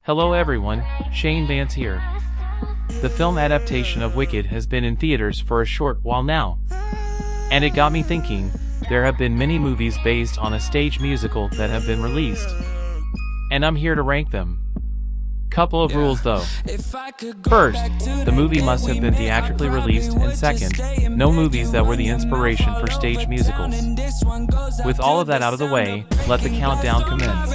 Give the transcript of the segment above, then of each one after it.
Hello everyone, Shane Vance here. The film adaptation of Wicked has been in theaters for a short while now. And it got me thinking, there have been many movies based on a stage musical that have been released. And I'm here to rank them. Couple of rules though. First, the movie must have been theatrically released, and second, no movies that were the inspiration for stage musicals. With all of that out of the way, let the countdown commence.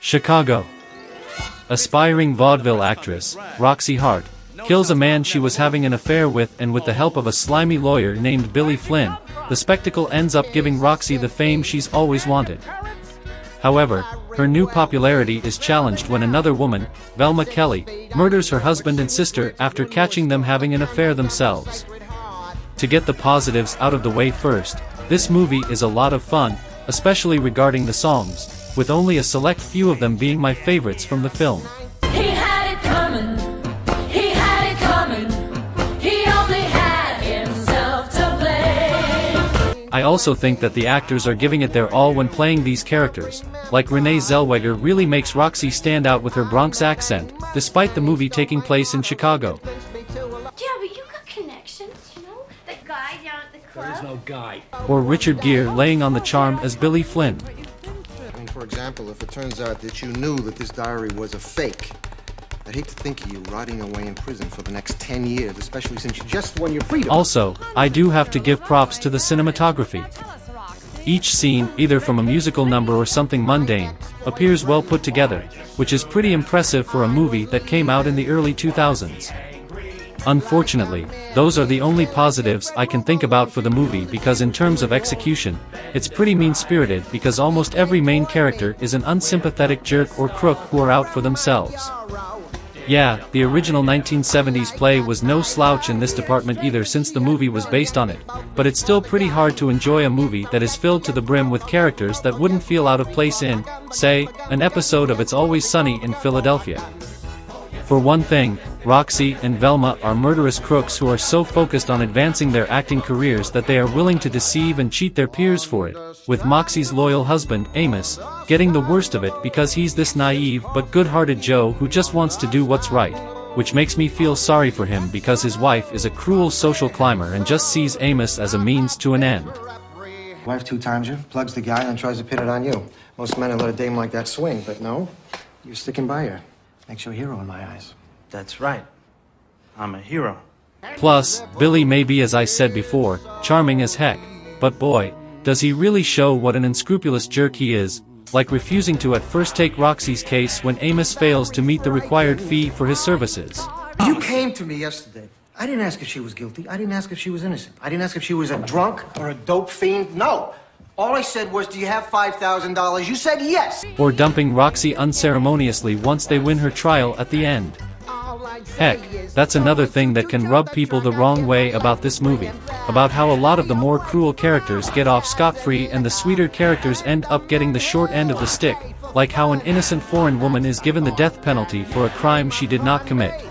Chicago. Aspiring vaudeville actress, Roxy Hart, kills a man she was having an affair with, and with the help of a slimy lawyer named Billy Flynn, the spectacle ends up giving Roxy the fame she's always wanted. However, her new popularity is challenged when another woman, Velma Kelly, murders her husband and sister after catching them having an affair themselves. To get the positives out of the way first, this movie is a lot of fun, especially regarding the songs, with only a select few of them being my favorites from the film. He had it coming, he had it coming, he only had himself to blame. I also think that the actors are giving it their all when playing these characters, like Renee Zellweger really makes Roxy stand out with her Bronx accent, despite the movie taking place in Chicago. Yeah, but you got connections, you know? That guy down at the club? There's no guy. Or Richard Gere laying on the charm as Billy Flynn. I mean, for example, if it turns out that you knew that this diary was a fake, I'd hate to think of you rotting away in prison for the next 10 years, especially since you just won your freedom. Also, I do have to give props to the cinematography. Each scene, either from a musical number or something mundane, appears well put together, which is pretty impressive for a movie that came out in the early 2000s. Unfortunately, those are the only positives I can think about for the movie, because in terms of execution, it's pretty mean-spirited because almost every main character is an unsympathetic jerk or crook who are out for themselves. Yeah, the original 1970s play was no slouch in this department either, since the movie was based on it, but it's still pretty hard to enjoy a movie that is filled to the brim with characters that wouldn't feel out of place in, say, an episode of It's Always Sunny in Philadelphia. For one thing, Roxy and Velma are murderous crooks who are so focused on advancing their acting careers that they are willing to deceive and cheat their peers for it, with Moxie's loyal husband, Amos, getting the worst of it because he's this naive but good-hearted Joe who just wants to do what's right, which makes me feel sorry for him because his wife is a cruel social climber and just sees Amos as a means to an end. Wife 2 times you, plugs the guy, and then tries to pin it on you. Most men would let a dame like that swing, but no, you're sticking by her. Makes you a hero in my eyes. That's right. I'm a hero. Plus, Billy may be, as I said before, charming as heck, but boy, does he really show what an unscrupulous jerk he is, like refusing to at first take Roxy's case when Amos fails to meet the required fee for his services. You came to me yesterday. I didn't ask if she was guilty. I didn't ask if she was innocent. I didn't ask if she was a drunk or a dope fiend. No. All I said was, do you have $5,000? You said yes. Or dumping Roxy unceremoniously once they win her trial at the end. Heck, that's another thing that can rub people the wrong way about this movie, about how a lot of the more cruel characters get off scot-free and the sweeter characters end up getting the short end of the stick, like how an innocent foreign woman is given the death penalty for a crime she did not commit.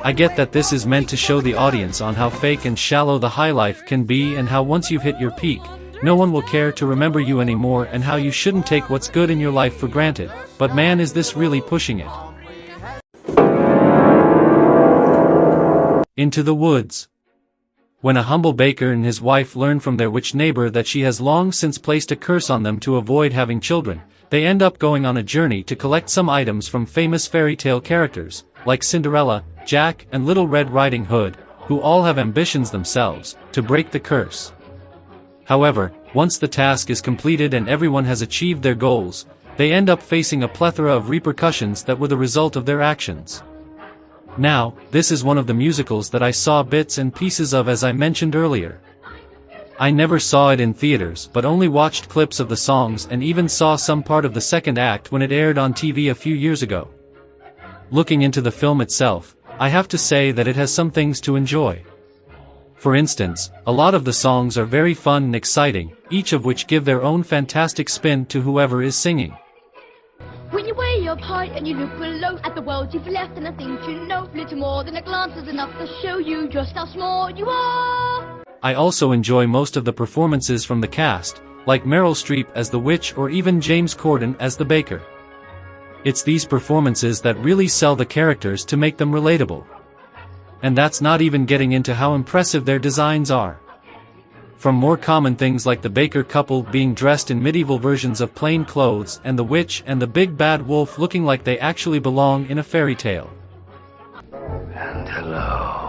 I get that this is meant to show the audience on how fake and shallow the high life can be, and how once you've hit your peak, no one will care to remember you anymore, and how you shouldn't take what's good in your life for granted, but man, is this really pushing it. Into the Woods. When a humble baker and his wife learn from their witch neighbor that she has long since placed a curse on them to avoid having children, they end up going on a journey to collect some items from famous fairy tale characters, like Cinderella, Jack, and Little Red Riding Hood, who all have ambitions themselves, to break the curse. However, once the task is completed and everyone has achieved their goals, they end up facing a plethora of repercussions that were the result of their actions. Now, this is one of the musicals that I saw bits and pieces of, as I mentioned earlier. I never saw it in theaters, but only watched clips of the songs and even saw some part of the second act when it aired on TV a few years ago. Looking into the film itself, I have to say that it has some things to enjoy. For instance, a lot of the songs are very fun and exciting, each of which give their own fantastic spin to whoever is singing. When you wear your be up high and you look below at the world you've left, and I think you know little more than a glance is enough to show you just how small you are. I also enjoy most of the performances from the cast, like Meryl Streep as the witch or even James Corden as the baker. It's these performances that really sell the characters to make them relatable. And that's not even getting into how impressive their designs are. From more common things like the baker couple being dressed in medieval versions of plain clothes and the witch and the big bad wolf looking like they actually belong in a fairy tale. And hello.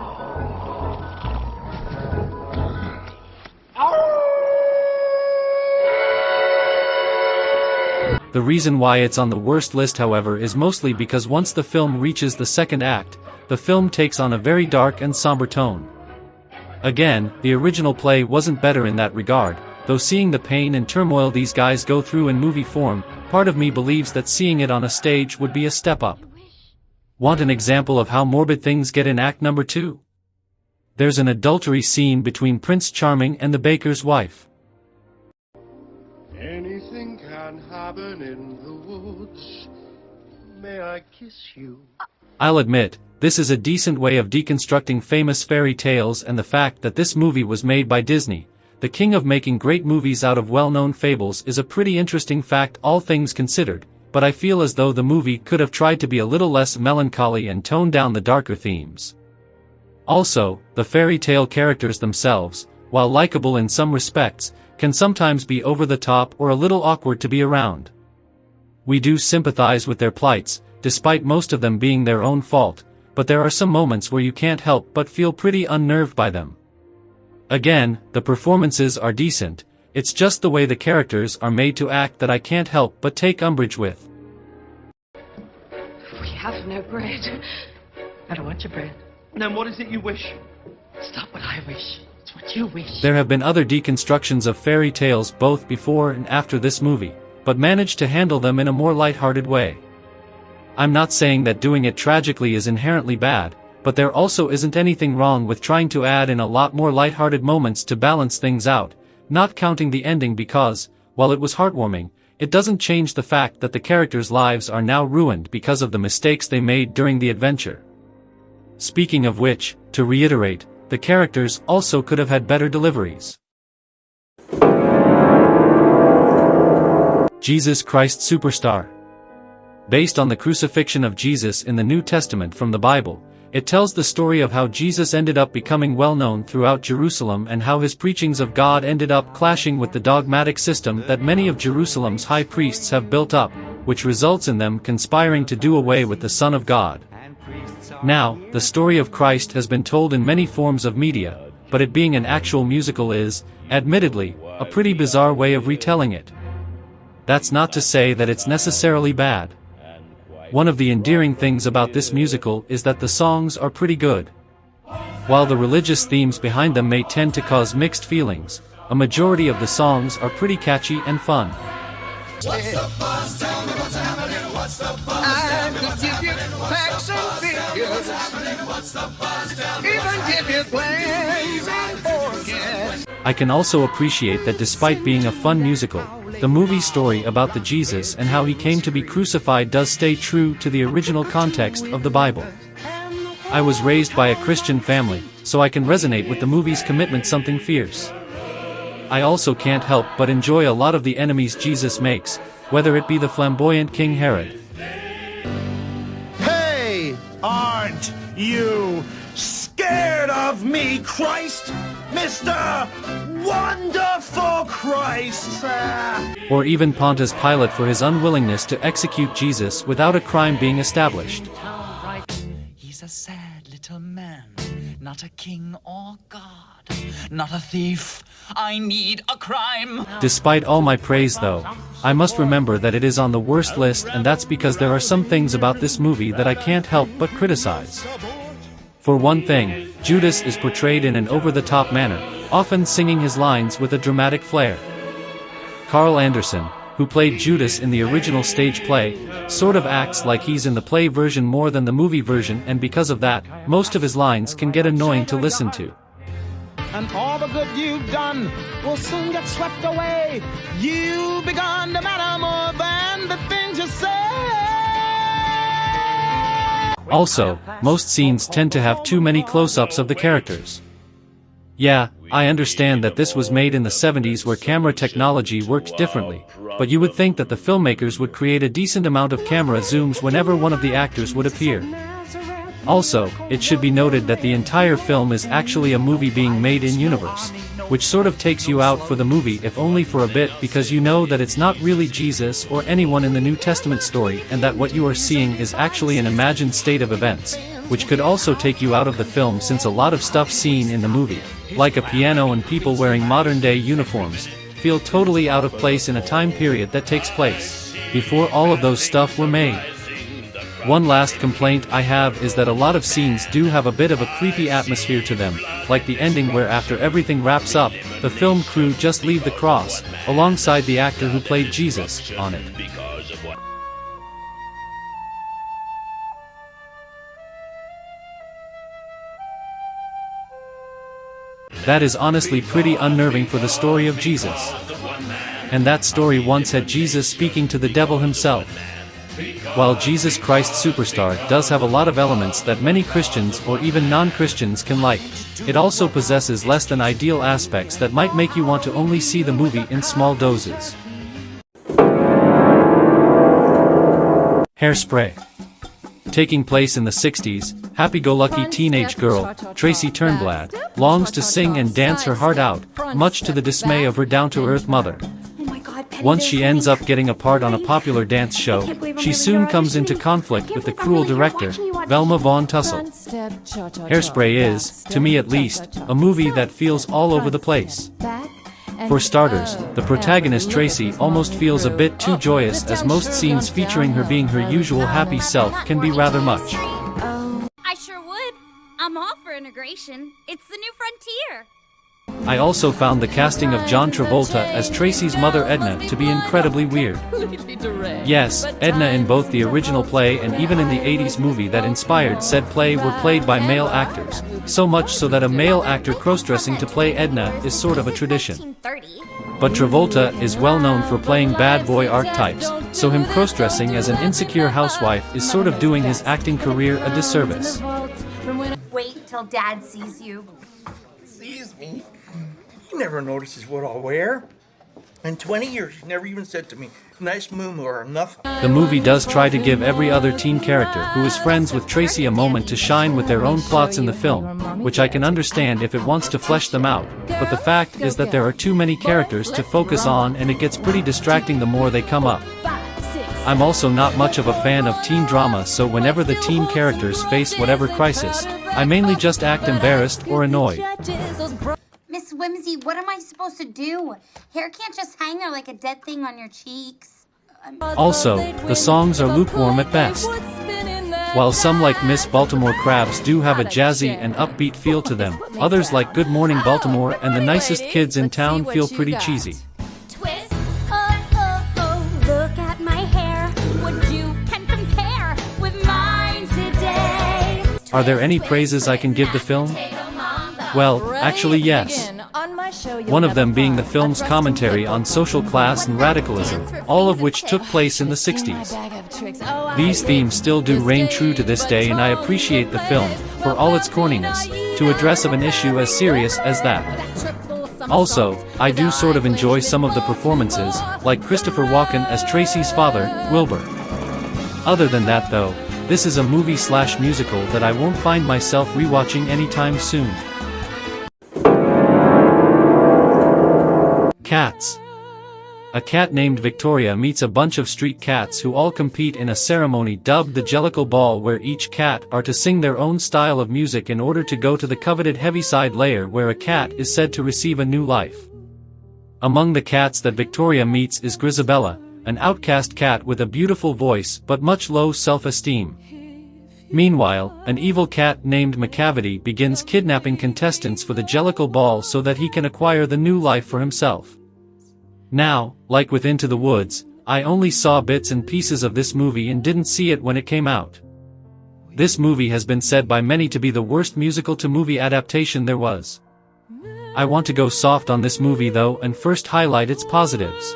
The reason why it's on the worst list, however, is mostly because once the film reaches the second act, the film takes on a very dark and somber tone. Again, the original play wasn't better in that regard, though seeing the pain and turmoil these guys go through in movie form, part of me believes that seeing it on a stage would be a step up. Want an example of how morbid things get in Act Number 2? There's an adultery scene between Prince Charming and the baker's wife. Anything can happen in the woods. May I kiss you? I'll admit, this is a decent way of deconstructing famous fairy tales and the fact that this movie was made by Disney, the king of making great movies out of well-known fables, is a pretty interesting fact all things considered, but I feel as though the movie could have tried to be a little less melancholy and tone down the darker themes. Also, the fairy tale characters themselves, while likable in some respects, can sometimes be over the top or a little awkward to be around. We do sympathize with their plights, despite most of them being their own fault, but there are some moments where you can't help but feel pretty unnerved by them. Again, the performances are decent, it's just the way the characters are made to act that I can't help but take umbrage with. We have no bread. I don't want your bread. Then what is it you wish? It's not what I wish. It's what you wish. There have been other deconstructions of fairy tales both before and after this movie, but managed to handle them in a more lighthearted way. I'm not saying that doing it tragically is inherently bad, but there also isn't anything wrong with trying to add in a lot more lighthearted moments to balance things out, not counting the ending because, while it was heartwarming, it doesn't change the fact that the characters' lives are now ruined because of the mistakes they made during the adventure. Speaking of which, to reiterate, the characters also could have had better deliveries. Jesus Christ Superstar. Based on the crucifixion of Jesus in the New Testament from the Bible, it tells the story of how Jesus ended up becoming well-known throughout Jerusalem and how his preachings of God ended up clashing with the dogmatic system that many of Jerusalem's high priests have built up, which results in them conspiring to do away with the Son of God. Now, the story of Christ has been told in many forms of media, but it being an actual musical is, admittedly, a pretty bizarre way of retelling it. That's not to say that it's necessarily bad. One of the endearing things about this musical is that the songs are pretty good. While the religious themes behind them may tend to cause mixed feelings, a majority of the songs are pretty catchy and fun. What's the buzz? Tell me what's happening. What's the buzz? I could give you facts and figures. What's happening? What's the buzz? Tell me even give you plans and forecasts. I can also appreciate that despite being a fun musical, the movie story about the Jesus and how he came to be crucified does stay true to the original context of the Bible. I was raised by a Christian family, so I can resonate with the movie's commitment something fierce. I also can't help but enjoy a lot of the enemies Jesus makes, whether it be the flamboyant King Herod. Hey, aren't you scared of me, Christ? Mr. Wonderful Christ! Or even Pontius Pilate for his unwillingness to execute Jesus without a crime being established. He's a sad little man, not a king or god, not a thief. I need a crime. Despite all my praise though, I must remember that it is on the worst list, and that's because there are some things about this movie that I can't help but criticize. For one thing, Judas is portrayed in an over-the-top manner, often singing his lines with a dramatic flair. Carl Anderson, who played Judas in the original stage play, sort of acts like he's in the play version more than the movie version, and because of that, most of his lines can get annoying to listen to. And all the good you've done will soon get swept away. You've begun to matter more than the things you say. Also, most scenes tend to have too many close-ups of the characters. Yeah, I understand that this was made in the 70s where camera technology worked differently, but you would think that the filmmakers would create a decent amount of camera zooms whenever one of the actors would appear. Also, it should be noted that the entire film is actually a movie being made in universe, which sort of takes you out for the movie if only for a bit, because you know that it's not really Jesus or anyone in the New Testament story and that what you are seeing is actually an imagined state of events, which could also take you out of the film since a lot of stuff seen in the movie, like a piano and people wearing modern-day uniforms, feel totally out of place in a time period that takes place before all of those stuff were made. One last complaint I have is that a lot of scenes do have a bit of a creepy atmosphere to them, like the ending where after everything wraps up, the film crew just leave the cross, alongside the actor who played Jesus, on it. That is honestly pretty unnerving for the story of Jesus. And that story once had Jesus speaking to the devil himself. While Jesus Christ Superstar does have a lot of elements that many Christians or even non-Christians can like, it also possesses less than ideal aspects that might make you want to only see the movie in small doses. Hairspray. Taking place in the 60s, happy-go-lucky teenage girl, Tracy Turnblad, longs to sing and dance her heart out, much to the dismay of her down-to-earth mother. Once she ends up getting a part on a popular dance show, she soon comes into conflict with the cruel director, Velma Vaughn Tussle. Hairspray is, to me at least, a movie that feels all over the place. For starters, the protagonist Tracy almost feels a bit too joyous, as most scenes featuring her being her usual happy self can be rather much. I sure would. I'm all for integration. It's the new frontier. I also found the casting of John Travolta as Tracy's mother Edna to be incredibly weird. Yes, Edna in both the original play and even in the 80s movie that inspired said play were played by male actors, so much so that a male actor cross-dressing to play Edna is sort of a tradition. But Travolta is well known for playing bad boy archetypes, so him cross-dressing as an insecure housewife is sort of doing his acting career a disservice. Wait till Dad sees you. Sees me? He never notices what I'll wear. In 20 years, he never even said to me, nice moo-moo or nothing. The movie does try to give every other teen character who is friends with Tracy a moment to shine with their own plots in the film, which I can understand if it wants to flesh them out, but the fact is that there are too many characters to focus on and it gets pretty distracting the more they come up. I'm also not much of a fan of teen drama, so whenever the teen characters face whatever crisis, I mainly just act embarrassed or annoyed. Miss Whimsy, what am I supposed to do? Hair can't just hang there like a dead thing on your cheeks. Also, the songs are lukewarm at best. While some like Miss Baltimore Crabs do have a jazzy and upbeat feel to them, others like Good Morning Baltimore and The Nicest Kids in Town feel pretty cheesy. Twist. Oh, look at my hair. What you can compare with mine today. Are there any praises I can give the film? Well, actually yes. One of them being the film's commentary on social class and radicalism, all of which took place in the 60s. These themes still do reign true to this day, and I appreciate the film, for all its corniness, to address of an issue as serious as that. Also, I do sort of enjoy some of the performances, like Christopher Walken as Tracy's father, Wilbur. Other than that though, this is a movie/musical that I won't find myself rewatching anytime soon. Cats. A cat named Victoria meets a bunch of street cats who all compete in a ceremony dubbed the Jellicle Ball, where each cat are to sing their own style of music in order to go to the coveted Heaviside Layer, where a cat is said to receive a new life. Among the cats that Victoria meets is Grisabella, an outcast cat with a beautiful voice but much low self-esteem. Meanwhile, an evil cat named Macavity begins kidnapping contestants for the Jellicle Ball so that he can acquire the new life for himself. Now, like with Into the Woods, I only saw bits and pieces of this movie and didn't see it when it came out. This movie has been said by many to be the worst musical-to-movie adaptation there was. I want to go soft on this movie though and first highlight its positives.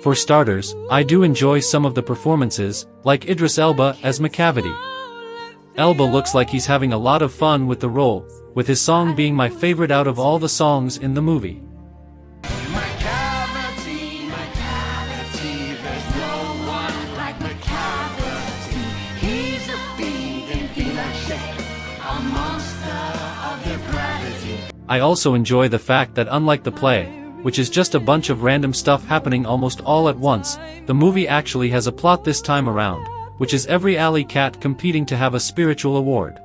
For starters, I do enjoy some of the performances, like Idris Elba as Macavity. Elba looks like he's having a lot of fun with the role, with his song being my favorite out of all the songs in the movie. I also enjoy the fact that unlike the play, which is just a bunch of random stuff happening almost all at once, the movie actually has a plot this time around, which is every alley cat competing to have a spiritual award.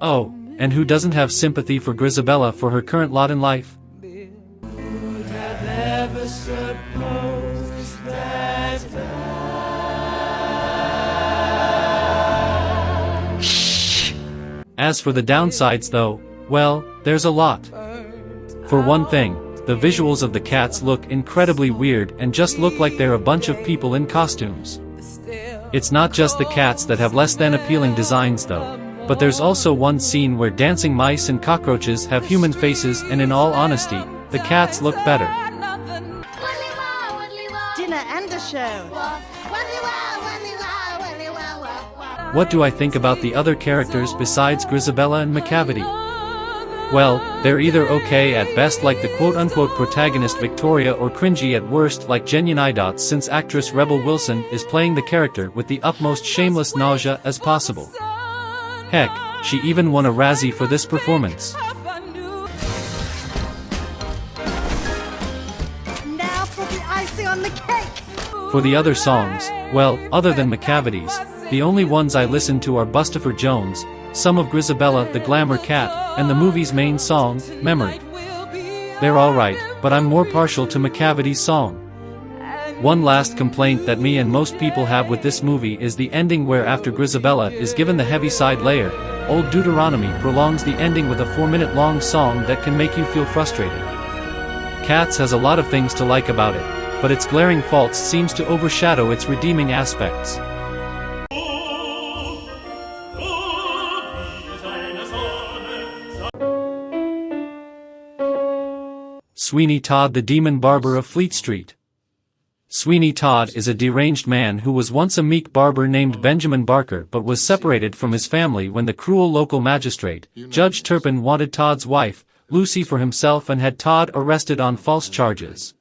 Oh, and who doesn't have sympathy for Grizabella for her current lot in life? As for the downsides though, well, there's a lot. For one thing, the visuals of the cats look incredibly weird and just look like they're a bunch of people in costumes. It's not just the cats that have less than appealing designs though, but there's also one scene where dancing mice and cockroaches have human faces, and in all honesty, the cats look better. Dinner and a show. What do I think about the other characters besides Grizabella and Macavity? Well, they're either okay at best like the quote-unquote protagonist Victoria or cringy at worst like Genuine Idots, since actress Rebel Wilson is playing the character with the utmost shameless nausea as possible. Heck, she even won a Razzie for this performance. Now for the icing on the cake. For the other songs, well, other than Macavity's, the only ones I listen to are Bustopher Jones, some of Grizabella the Glamour Cat, and the movie's main song, Memory. They're alright, but I'm more partial to Macavity's song. One last complaint that me and most people have with this movie is the ending, where after Grizabella is given the heavy-side layer, Old Deuteronomy prolongs the ending with a 4-minute long song that can make you feel frustrated. Cats has a lot of things to like about it, but its glaring faults seems to overshadow its redeeming aspects. Sweeney Todd, the Demon Barber of Fleet Street. Sweeney Todd is a deranged man who was once a meek barber named Benjamin Barker, but was separated from his family when the cruel local magistrate, Judge Turpin, wanted Todd's wife, Lucy, for himself and had Todd arrested on false charges.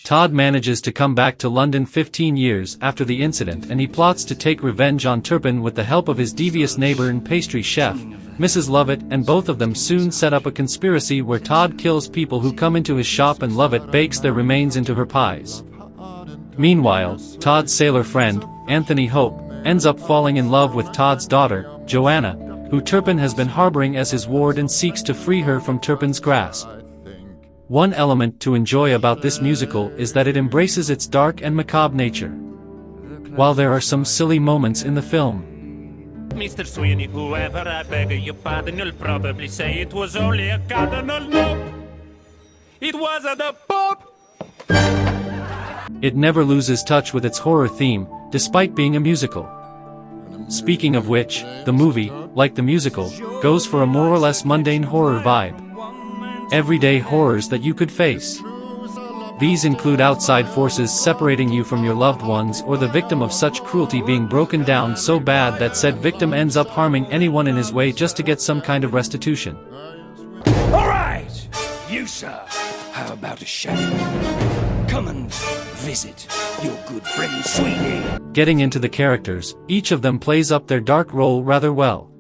Todd manages to come back to London 15 years after the incident, and he plots to take revenge on Turpin with the help of his devious neighbor and pastry chef, Mrs. Lovett, and both of them soon set up a conspiracy where Todd kills people who come into his shop and Lovett bakes their remains into her pies. Meanwhile, Todd's sailor friend, Anthony Hope, ends up falling in love with Todd's daughter, Joanna, who Turpin has been harboring as his ward and seeks to free her from Turpin's grasp. One element to enjoy about this musical is that it embraces its dark and macabre nature. While there are some silly moments in the film, Mr. Sweeney, whoever, I beg your pardon, you'll probably say it was only a cardinal. Nope! It wasn't a pope! it never loses touch with its horror theme, despite being a musical. Speaking of which, the movie, like the musical, goes for a more or less mundane horror vibe. Everyday horrors that you could face. These include outside forces separating you from your loved ones, or the victim of such cruelty being broken down so bad that said victim ends up harming anyone in his way just to get some kind of restitution. Alright! You, sir, how about a shadow? Come and visit your good friend Sweeney. Getting into the characters, each of them plays up their dark role rather well.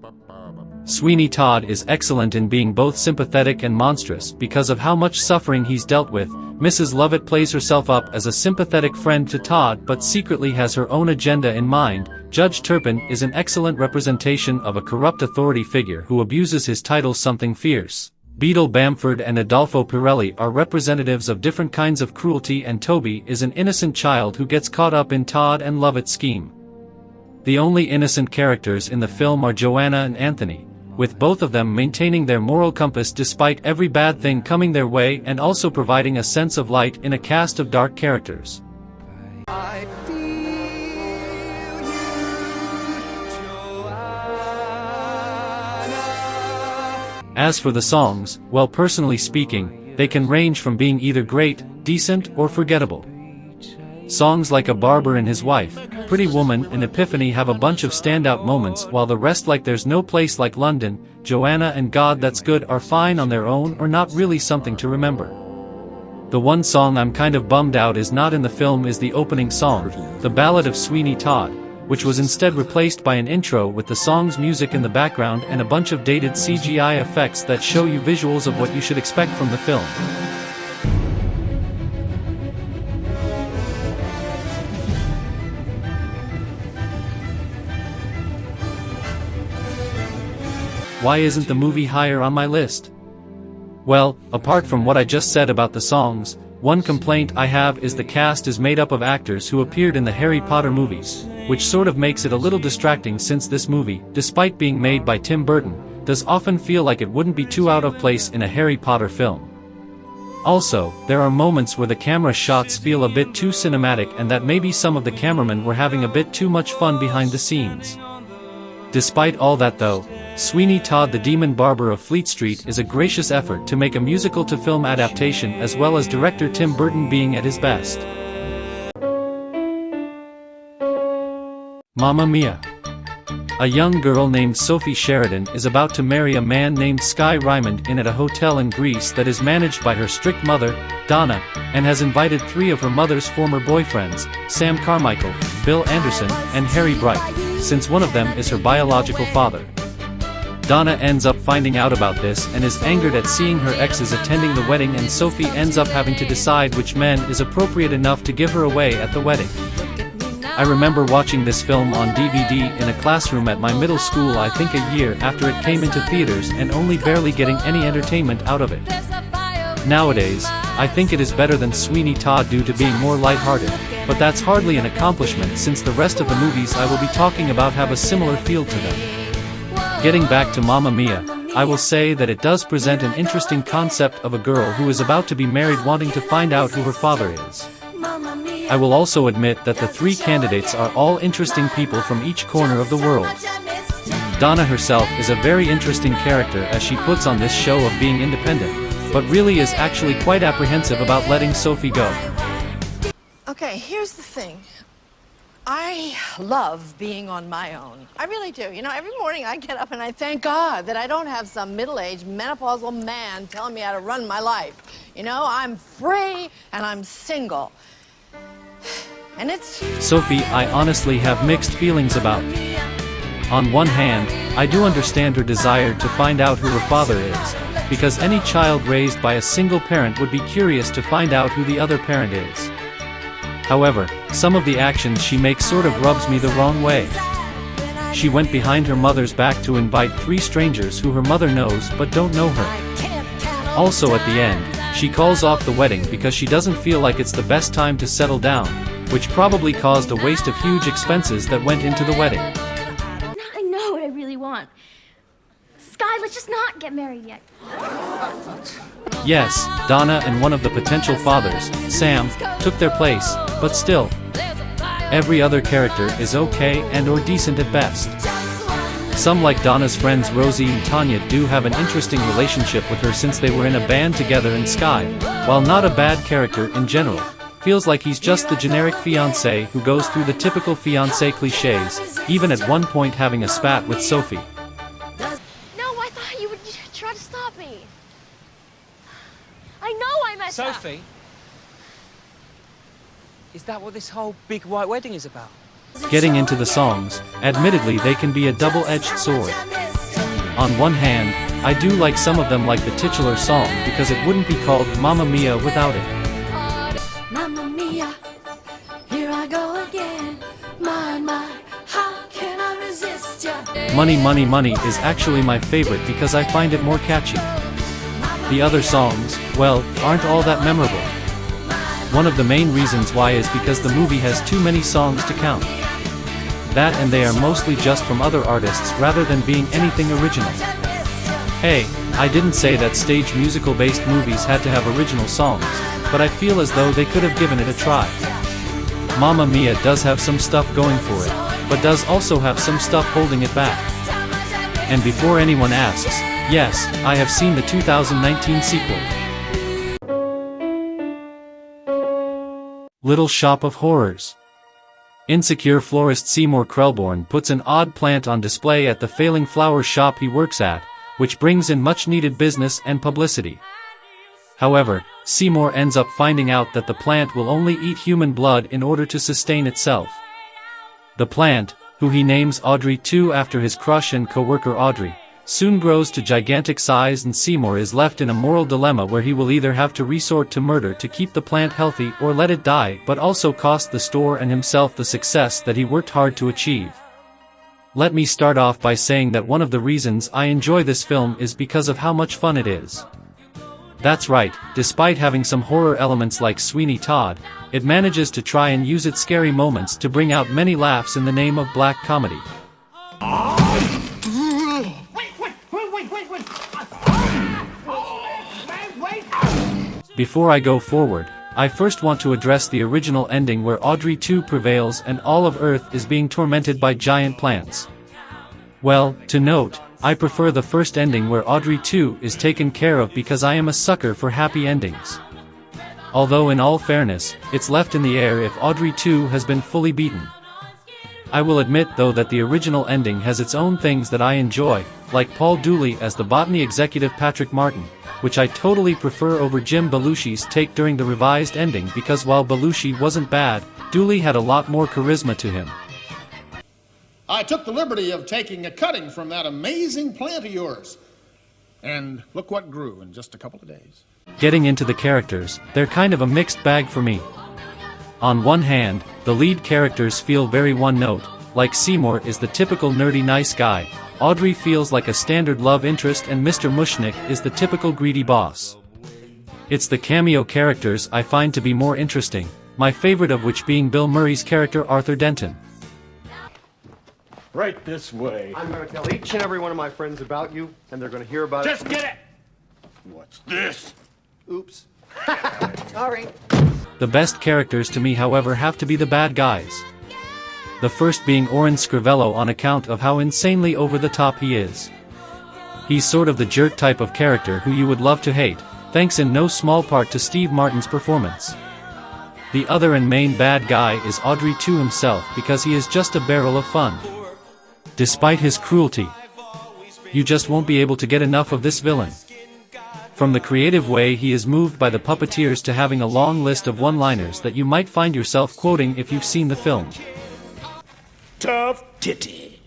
Sweeney Todd is excellent in being both sympathetic and monstrous because of how much suffering he's dealt with. Mrs. Lovett plays herself up as a sympathetic friend to Todd but secretly has her own agenda in mind. Judge Turpin is an excellent representation of a corrupt authority figure who abuses his title something fierce. Beadle Bamford and Adolfo Pirelli are representatives of different kinds of cruelty, and Toby is an innocent child who gets caught up in Todd and Lovett's scheme. The only innocent characters in the film are Joanna and Anthony, with both of them maintaining their moral compass despite every bad thing coming their way, and also providing a sense of light in a cast of dark characters. I feel you, Joanna. As for the songs, well, personally speaking, they can range from being either great, decent, or forgettable. Songs like A Barber and His Wife, Pretty Woman and Epiphany have a bunch of standout moments, while the rest, like There's No Place Like London, Joanna and God That's Good, are fine on their own or not really something to remember. The one song I'm kind of bummed out is not in the film is the opening song, The Ballad of Sweeney Todd, which was instead replaced by an intro with the song's music in the background and a bunch of dated CGI effects that show you visuals of what you should expect from the film. Why isn't the movie higher on my list? Well, apart from what I just said about the songs, one complaint I have is the cast is made up of actors who appeared in the Harry Potter movies, which sort of makes it a little distracting since this movie, despite being made by Tim Burton, does often feel like it wouldn't be too out of place in a Harry Potter film. Also, there are moments where the camera shots feel a bit too cinematic and that maybe some of the cameramen were having a bit too much fun behind the scenes. Despite all that though, Sweeney Todd the Demon Barber of Fleet Street is a gracious effort to make a musical-to-film adaptation, as well as director Tim Burton being at his best. Mamma Mia! A young girl named Sophie Sheridan is about to marry a man named Sky Raymond at a hotel in Greece that is managed by her strict mother, Donna, and has invited 3 of her mother's former boyfriends, Sam Carmichael, Bill Anderson, and Harry Bright, since one of them is her biological father. Donna ends up finding out about this and is angered at seeing her exes attending the wedding, and Sophie ends up having to decide which man is appropriate enough to give her away at the wedding. I remember watching this film on DVD in a classroom at my middle school, I think a year after it came into theaters, and only barely getting any entertainment out of it. Nowadays, I think it is better than Sweeney Todd due to being more lighthearted, but that's hardly an accomplishment since the rest of the movies I will be talking about have a similar feel to them. Getting back to Mamma Mia, I will say that it does present an interesting concept of a girl who is about to be married wanting to find out who her father is. I will also admit that the 3 candidates are all interesting people from each corner of the world. Donna herself is a very interesting character, as she puts on this show of being independent, but really is actually quite apprehensive about letting Sophie go. Okay, here's the thing. I love being on my own. I really do. You know, every morning I get up and I thank God that I don't have some middle-aged menopausal man telling me how to run my life. You know, I'm free and I'm single. And it's... Sophie, I honestly have mixed feelings about. On one hand, I do understand her desire to find out who her father is, because any child raised by a single parent would be curious to find out who the other parent is. However, some of the actions she makes sort of rubs me the wrong way. She went behind her mother's back to invite 3 strangers who her mother knows but don't know her. Also at the end, she calls off the wedding because she doesn't feel like it's the best time to settle down, which probably caused a waste of huge expenses that went into the wedding. I know what I really want. Sky, let's just not get married yet. Yes, Donna and one of the potential fathers, Sam, took their place, but still, every other character is okay and or decent at best. Some, like Donna's friends Rosie and Tanya, do have an interesting relationship with her since they were in a band together, and Sky, while not a bad character in general, feels like he's just the generic fiancé who goes through the typical fiancé cliches, even at one point having a spat with Sophie. No, I thought you would try to stop me. I know I messed up. Sophie? Is that what this whole big white wedding is about? Getting into the songs, admittedly they can be a double-edged sword. On one hand, I do like some of them, like the titular song, because it wouldn't be called Mamma Mia without it. Mamma Mia, here I go again. My, how can I resist ya? Money Money Money is actually my favorite because I find it more catchy. The other songs, well, aren't all that memorable. One of the main reasons why is because the movie has too many songs to count. That, and they are mostly just from other artists rather than being anything original. Hey, I didn't say that stage musical-based movies had to have original songs, but I feel as though they could have given it a try. Mamma Mia does have some stuff going for it, but does also have some stuff holding it back. And before anyone asks, yes, I have seen the 2019 sequel. Little Shop of Horrors. Insecure florist Seymour Krelborn puts an odd plant on display at the failing flower shop he works at, which brings in much-needed business and publicity. However, Seymour ends up finding out that the plant will only eat human blood in order to sustain itself. The plant, who he names Audrey II after his crush and co-worker Audrey, soon grows to gigantic size, and Seymour is left in a moral dilemma where he will either have to resort to murder to keep the plant healthy or let it die, but also cost the store and himself the success that he worked hard to achieve. Let me start off by saying that one of the reasons I enjoy this film is because of how much fun it is. That's right, despite having some horror elements like Sweeney Todd, it manages to try and use its scary moments to bring out many laughs in the name of black comedy. Before I go forward, I first want to address the original ending where Audrey II prevails and all of Earth is being tormented by giant plants. Well, to note, I prefer the first ending where Audrey II is taken care of because I am a sucker for happy endings. Although in all fairness, it's left in the air if Audrey II has been fully beaten. I will admit though that the original ending has its own things that I enjoy, like Paul Dooley as the botany executive Patrick Martin, which I totally prefer over Jim Belushi's take during the revised ending because while Belushi wasn't bad, Dooley had a lot more charisma to him. I took the liberty of taking a cutting from that amazing plant of yours. And look what grew in just a couple of days. Getting into the characters, they're kind of a mixed bag for me. On one hand, the lead characters feel very one-note, like Seymour is the typical nerdy nice guy, Audrey feels like a standard love interest, and Mr. Mushnick is the typical greedy boss. It's the cameo characters I find to be more interesting, my favorite of which being Bill Murray's character Arthur Denton. Right this way. I'm going to tell each and every one of my friends about you, and they're going to hear about Just get it! What's this? Oops. Sorry. The best characters to me, however, have to be the bad guys. The first being Orin Scrivello on account of how insanely over the top he is. He's sort of the jerk type of character who you would love to hate, thanks in no small part to Steve Martin's performance. The other and main bad guy is Audrey II himself because he is just a barrel of fun. Despite his cruelty, you just won't be able to get enough of this villain. From the creative way he is moved by the puppeteers to having a long list of one-liners that you might find yourself quoting if you've seen the film. Tough titty.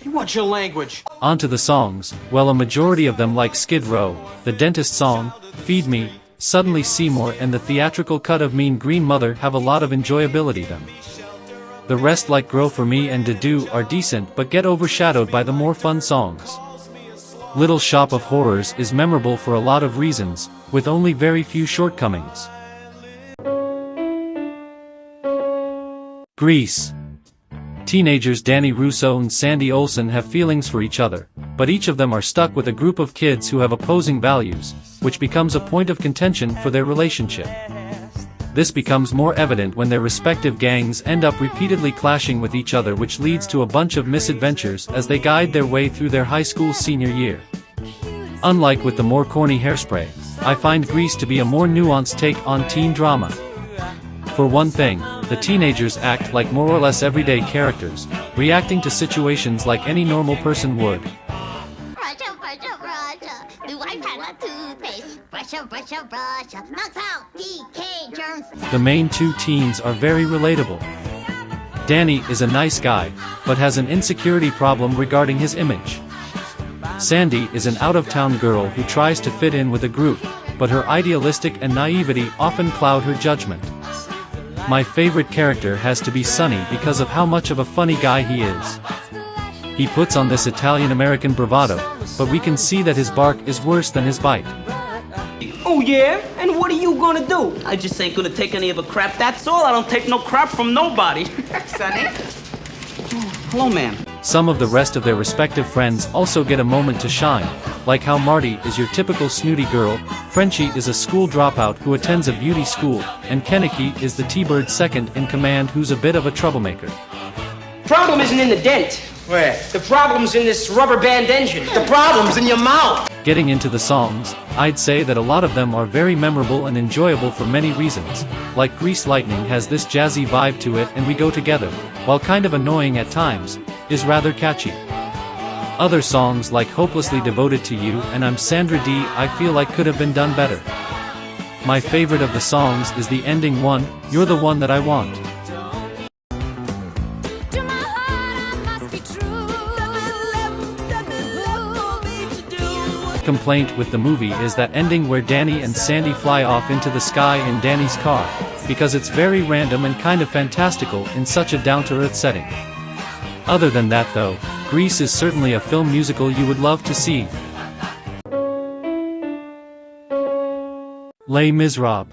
You watch your language. Onto the songs, well, a majority of them like Skid Row, the Dentist song, Feed Me, Suddenly Seymour, and the theatrical cut of Mean Green Mother have a lot of enjoyability them. The rest like Grow For Me and To Do are decent but get overshadowed by the more fun songs. Little Shop of Horrors is memorable for a lot of reasons, with only very few shortcomings. Grease. Teenagers Danny Russo and Sandy Olsen have feelings for each other, but each of them are stuck with a group of kids who have opposing values, which becomes a point of contention for their relationship. This becomes more evident when their respective gangs end up repeatedly clashing with each other, which leads to a bunch of misadventures as they guide their way through their high school senior year. Unlike with the more corny Hairspray, I find Grease to be a more nuanced take on teen drama. For one thing, the teenagers act like more or less everyday characters, reacting to situations like any normal person would. The main two teens are very relatable. Danny is a nice guy, but has an insecurity problem regarding his image. Sandy is an out-of-town girl who tries to fit in with a group, but her idealistic and naivety often cloud her judgment. My favorite character has to be Sonny because of how much of a funny guy he is. He puts on this Italian-American bravado, but we can see that his bark is worse than his bite. Oh yeah? And what are you gonna do? I just ain't gonna take any of a crap, that's all. I don't take no crap from nobody. Sonny? Hello, ma'am. Some of the rest of their respective friends also get a moment to shine, like how Marty is your typical snooty girl, Frenchie is a school dropout who attends a beauty school, and Kenicky is the T-Bird second in command who's a bit of a troublemaker. Problem isn't in the dent. Where? The problem's in this rubber band engine. The problem's in your mouth. Getting into the songs, I'd say that a lot of them are very memorable and enjoyable for many reasons. Like Grease Lightning has this jazzy vibe to it, and We Go Together, while kind of annoying at times, is rather catchy. Other songs like Hopelessly Devoted to You and I'm Sandra Dee I feel like could have been done better. My favorite of the songs is the ending one, You're the One That I Want. Complaint with the movie is that ending where Danny and Sandy fly off into the sky in Danny's car, because it's very random and kind of fantastical in such a down-to-earth setting. Other than that though, Grease is certainly a film musical you would love to see. Les Miserables.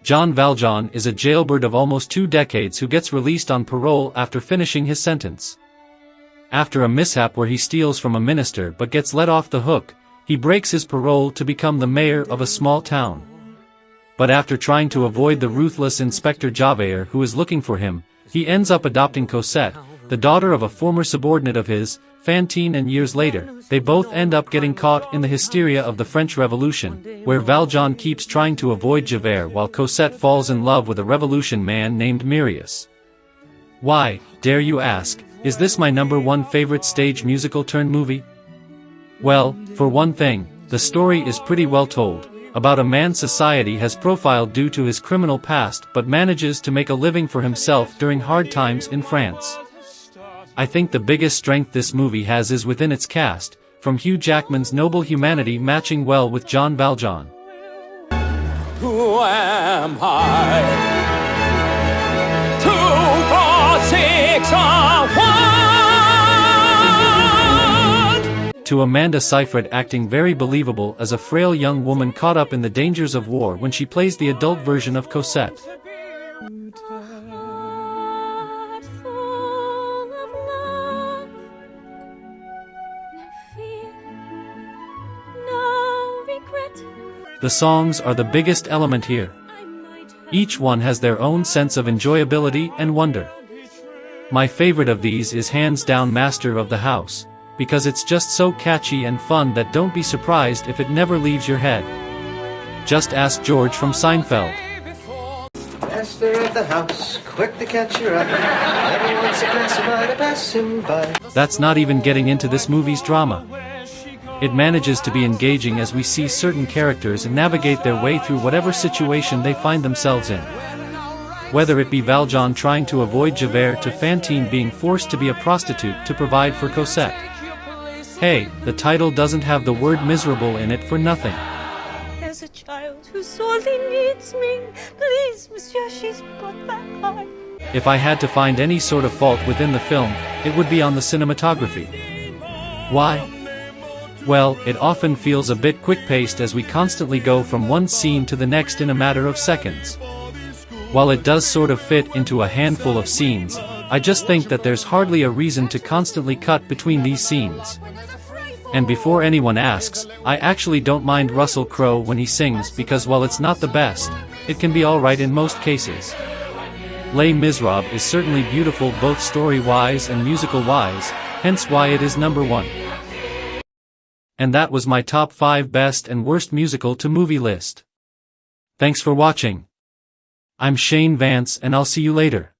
Jean Valjean is a jailbird of almost 2 decades who gets released on parole after finishing his sentence. After a mishap where he steals from a minister but gets let off the hook, he breaks his parole to become the mayor of a small town. But after trying to avoid the ruthless Inspector Javert who is looking for him, he ends up adopting Cosette, the daughter of a former subordinate of his, Fantine, and years later, they both end up getting caught in the hysteria of the French Revolution, where Valjean keeps trying to avoid Javert while Cosette falls in love with a revolution man named Marius. Why, dare you ask, is this my #1 favorite stage musical turned movie? Well, for one thing, the story is pretty well told, about a man society has profiled due to his criminal past but manages to make a living for himself during hard times in France. I think the biggest strength this movie has is within its cast, from Hugh Jackman's noble humanity matching well with Jean Valjean. Who am I? 2, 4, 6, or 1? To Amanda Seyfried acting very believable as a frail young woman caught up in the dangers of war when she plays the adult version of Cosette. The songs are the biggest element here. Each one has their own sense of enjoyability and wonder. My favorite of these is hands down Master of the House, because it's just so catchy and fun that don't be surprised if it never leaves your head. Just ask George from Seinfeld. Master of the house, quick to catch your eye. Everyone's a passerby to pass him by. That's not even getting into this movie's drama. It manages to be engaging as we see certain characters navigate their way through whatever situation they find themselves in. Whether it be Valjean trying to avoid Javert to Fantine being forced to be a prostitute to provide for Cosette. Hey, the title doesn't have the word miserable in it for nothing. There's a child who sorely needs me. Please, monsieur, she's got that heart. If I had to find any sort of fault within the film, it would be on the cinematography. Why? Well, it often feels a bit quick-paced as we constantly go from one scene to the next in a matter of seconds. While it does sort of fit into a handful of scenes, I just think that there's hardly a reason to constantly cut between these scenes. And before anyone asks, I actually don't mind Russell Crowe when he sings because while it's not the best, it can be alright in most cases. Les Miserables is certainly beautiful both story-wise and musical-wise, hence why it is #1. And that was my top 5 best and worst musical to movie list. Thanks for watching. I'm Shane Vance and I'll see you later.